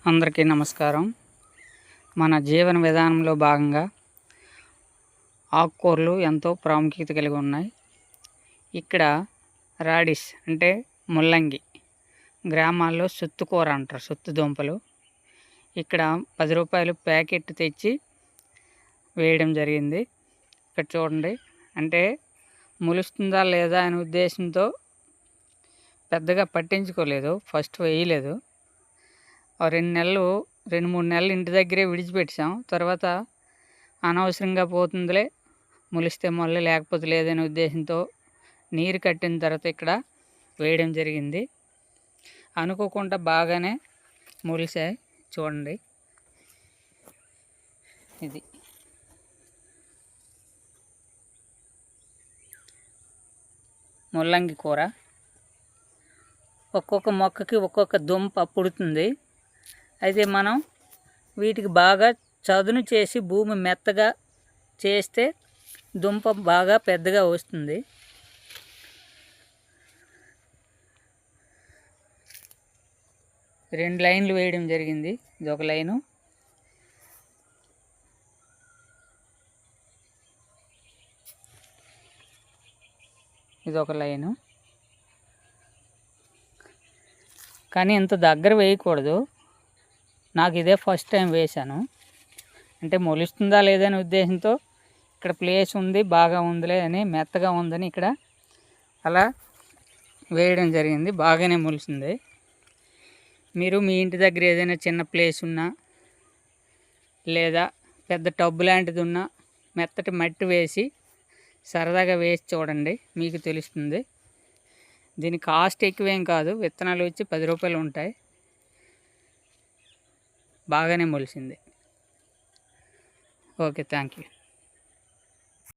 అందరికీ నమస్కారం. మన జీవన విధానంలో భాగంగా ఆకుకూరలు ఎంతో ప్రాముఖ్యత కలిగి ఉన్నాయి. ఇక్కడ రాడిస్ అంటే ముల్లంగి, గ్రామాల్లో సుత్తుకూర అంటారు, సుత్తు దుంపలు. ఇక్కడ 10 రూపాయలు ప్యాకెట్ తెచ్చి వేయడం జరిగింది. ఇక్కడ చూడండి, అంటే మొలుస్తుందా లేదా అనే ఉద్దేశంతో పెద్దగా పట్టించుకోలేదు, ఫస్ట్ వేయలేదు. 2-3 నెలలు ఇంటి దగ్గరే విడిచిపెట్టాం. తర్వాత అనవసరంగా పోతుందిలే, మొలిస్తే మొల్ల లేకపోతే లేదనే ఉద్దేశంతో నీరు కట్టిన తర్వాత ఇక్కడ వేయడం జరిగింది. అనుకోకుండా బాగానే మొలిసాయి. చూడండి, ఇది ముల్లంగి కూర. ఒక్కొక్క మొక్కకి ఒక్కొక్క దుంప పుడుతుంది. అయితే మనం వీటికి బాగా చదును చేసి భూమి మెత్తగా చేస్తే దుంప బాగా పెద్దగా వస్తుంది. రెండు లైన్లు వేయడం జరిగింది. ఇది ఒక లైను, ఇది ఒక లైను. కానీ ఇంత దగ్గర వేయకూడదు. నాకు ఇదే ఫస్ట్ టైం వేశాను. అంటే మొలుస్తుందా లేదనే ఉద్దేశంతో ఇక్కడ ప్లేస్ ఉంది, బాగా ఉందిలే అని, మెత్తగా ఉందని ఇక్కడ అలా వేయడం జరిగింది. బాగానే మొలిసింది. మీరు మీ ఇంటి దగ్గర ఏదైనా చిన్న ప్లేస్ ఉన్నా లేదా పెద్ద టబ్బు లాంటిది ఉన్నా మెత్తటి మట్టి వేసి సరదాగా వేసి చూడండి, మీకు తెలుస్తుంది. దీని కాస్ట్ ఎక్కువేం కాదు, విత్తనాలు వచ్చి 10 రూపాయలు ఉంటాయి. బాగానే మొలిసింది. Okay, thank you.